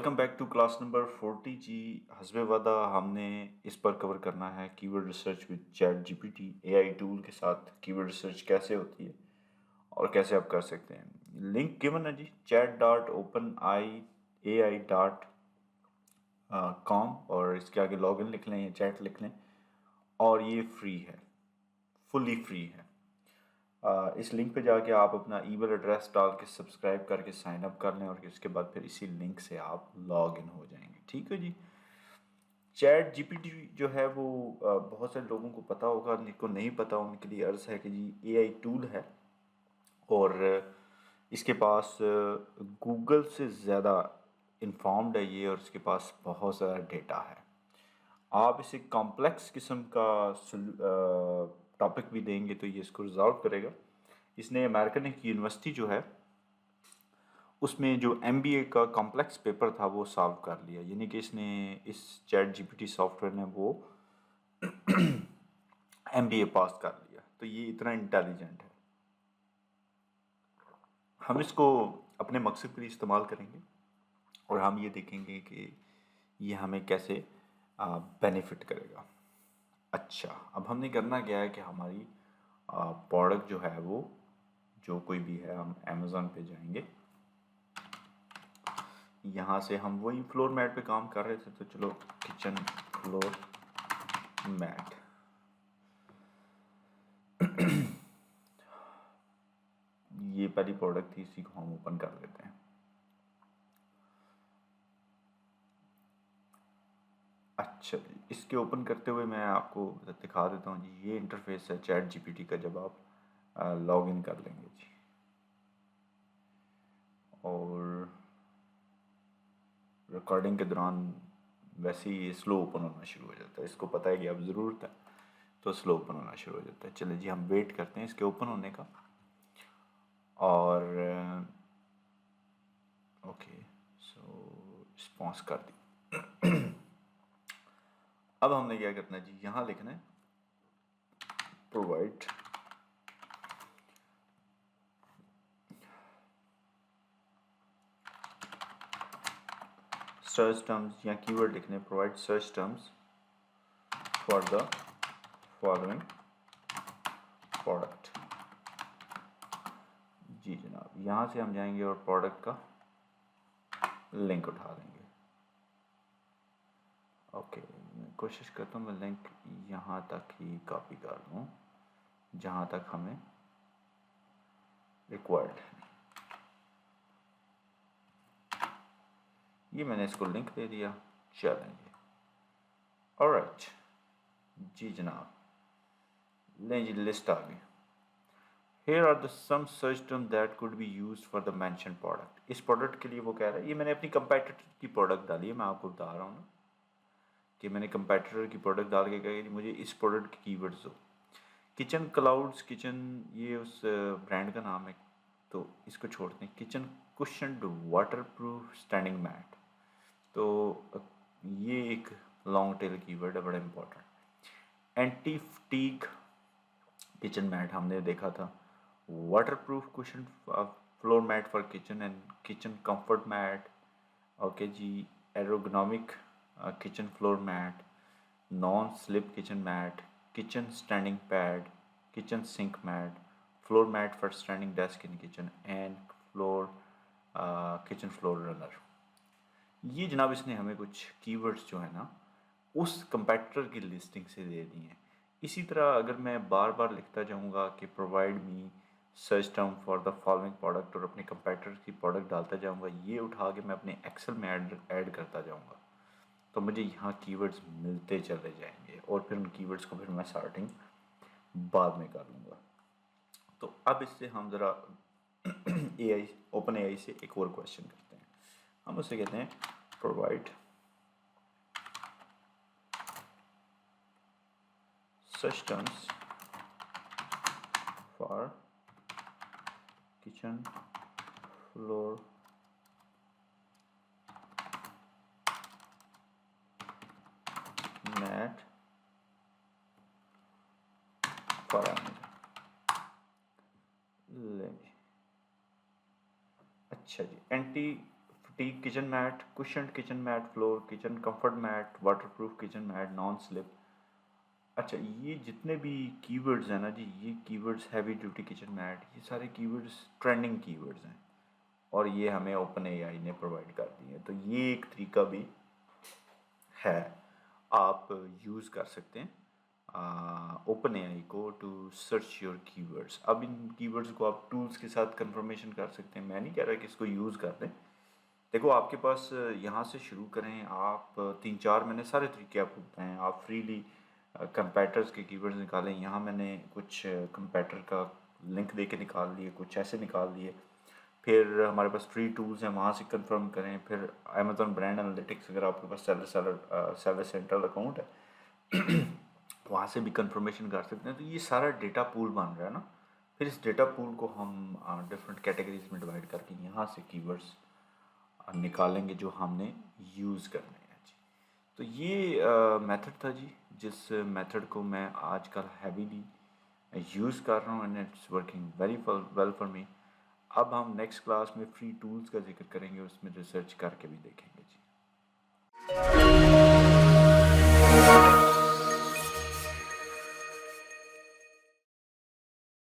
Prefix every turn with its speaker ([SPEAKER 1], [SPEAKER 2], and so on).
[SPEAKER 1] Welcome back to class number 40 जी। हस्बे वादा हमने इस पर कवर करना है keyword research with ChatGPT AI tool के साथ कीवर्ड रिसर्च कैसे होती है और कैसे आप कर सकते हैं। लिंक गिवन है जी chat.openai.ai.com और इसके आगे लॉगिन लिख लें या चैट लिख लें और ये फ्री है, फुली फ्री है। इस लिंक पे जाके आप अपना ईमेल एड्रेस डाल के सब्सक्राइब करके साइन अप कर लें और उसके बाद फिर इसी लिंक से आप लॉग इन हो जाएंगे। ठीक है जी। चैट जीपीटी जो है वो बहुत सारे लोगों को पता होगा, जिनको नहीं पता उनके लिए अर्ज़ है कि जी एआई टूल है और इसके पास गूगल से ज़्यादा इन्फॉर्म्ड है ये और इसके पास बहुत सारा डेटा है। आप इसे कॉम्प्लेक्स किस्म का टॉपिक भी देंगे तो ये इसको रिजॉल्व करेगा। इसने अमेरिकन एक यूनिवर्सिटी जो है उसमें जो एमबीए का कॉम्प्लेक्स पेपर था वो सॉल्व कर लिया, यानी कि इसने इस चैट जीपीटी सॉफ्टवेयर ने वो एमबीए पास कर लिया। तो ये इतना इंटेलिजेंट है। हम इसको अपने मकसद के लिए इस्तेमाल करेंगे और हम ये देखेंगे कि ये हमें कैसे बेनिफिट करेगा। अच्छा, अब हमने करना क्या है कि हमारी प्रोडक्ट जो है वो जो कोई भी है, हम अमेज़न पे जाएंगे। यहाँ से हम वही फ्लोर मैट पे काम कर रहे थे तो चलो किचन फ्लोर मैट। ये पहली प्रोडक्ट थी, इसी को हम ओपन कर लेते हैं। अच्छा जी, इसके ओपन करते हुए मैं आपको दिखा देता हूँ जी। ये इंटरफेस है चैट जीपीटी का जब आप लॉग इन कर लेंगे जी। और रिकॉर्डिंग के दौरान वैसे ही ये स्लो ओपन होना शुरू हो जाता है। इसको पता है कि अब ज़रूरत है तो स्लो ओपन होना शुरू हो जाता है। चलिए जी, हम वेट करते हैं इसके ओपन होने का। और ओके, सो रिस्पॉन्स कर दी। अब हमने क्या करना है जी, यहाँ लिखना है प्रोवाइड सर्च टर्म्स या कीवर्ड लिखने, provide search terms for the following product. जी जनाब, यहाँ से हम जाएंगे और प्रोडक्ट का लिंक उठा लेंगे। ओके, मैं कोशिश करता हूँ मैं लिंक यहाँ तक ही कॉपी कर लूँ जहाँ तक हमें रिक्वायर्ड है। ये मैंने इसको लिंक दे दिया। चलेंगे, ऑलराइट जी जनाब, लें जी लिस्ट आ गई। Here are the some search term that could be used for the mentioned product। इस प्रोडक्ट के लिए वो कह रहा है, ये मैंने अपनी कंपेटिटर की प्रोडक्ट डाली है, मैं आपको बता रहा हूँ ना कि मैंने कंपेटिटर की प्रोडक्ट डाल के कहा कि मुझे इस प्रोडक्ट की कीवर्ड्स दो। किचन क्लाउड्स, किचन ये उस ब्रांड का नाम है तो इसको छोड़ते हैं। Kitchen cushioned waterproof standing mat, तो ये एक लॉन्ग टेल कीवर्ड है, बड़ा important. Anti fatigue kitchen mat हमने देखा था। Waterproof cushion floor mat for kitchen and kitchen comfort mat. Okay जी, ergonomic kitchen floor mat, non slip kitchen mat, kitchen standing pad, kitchen sink mat, floor mat for standing desk in kitchen and floor kitchen floor runner. ये जनाब इसने हमें कुछ keywords जो है ना उस कंपेटिटर की लिस्टिंग से दे दी हैं। इसी तरह अगर मैं बार बार लिखता जाऊंगा कि provide me search term for the following product और अपने कंपेटिटर की प्रोडक्ट डालता जाऊंगा, ये उठा के मैं अपने एक्सेल में ऐड करता जाऊंगा तो मुझे यहाँ कीवर्ड्स मिलते चले जाएंगे और फिर उन कीवर्ड्स को फिर मैं सॉर्टिंग बाद में कर लूँगा। तो अब इससे हम ज़रा एआई ओपन एआई से एक और क्वेश्चन करते हैं। हम उसे कहते हैं provide search terms for kitchen floor mat for लेंगे। अच्छा जी, एंटी टीक kitchen mat, cushioned kitchen mat floor, kitchen comfort mat, waterproof kitchen mat, non slip. अच्छा, ये जितने भी कीवर्ड्स हैं ना जी, ये keywords heavy duty kitchen mat, ये सारे कीवर्ड्स ट्रेंडिंग कीवर्ड्स हैं और ये हमें ओपन एआई ने प्रोवाइड कर दी है। तो ये एक तरीका भी है, आप यूज़ कर सकते हैं ओपन एआई को टू सर्च योर कीवर्ड्स। अब इन कीवर्ड्स को आप टूल्स के साथ कंफर्मेशन कर सकते हैं। मैं नहीं कह रहा कि इसको यूज़ कर दें। देखो, आपके पास यहाँ से शुरू करें आप, 3-4 मैंने सारे तरीके आपको बताएं। आप फ्रीली कंपैटर्स के कीवर्ड्स निकालें। यहाँ मैंने कुछ कंपैटर का लिंक दे के निकाल लिए, कुछ ऐसे निकाल लिए। फिर हमारे पास फ्री टूल्स हैं, वहाँ से कंफर्म करें। फिर अमेज़ॉन ब्रांड एनालिटिक्स, अगर आपके पास सेलर सेंट्रल अकाउंट है वहाँ से भी कंफर्मेशन कर सकते हैं। तो ये सारा डेटा पूल बन रहा है ना। फिर इस डेटा पूल को हम डिफरेंट कैटेगरीज में डिवाइड करके यहाँ से कीवर्ड्स निकालेंगे जो हमने यूज़ करने हैं जी। तो ये मेथड था जी, जिस मेथड को मैं आजकल हैवीली यूज़ कर रहा हूँ and it's working very well for me. अब हम नेक्स्ट क्लास में फ्री टूल्स का जिक्र करेंगे, उसमें रिसर्च करके भी देखेंगे।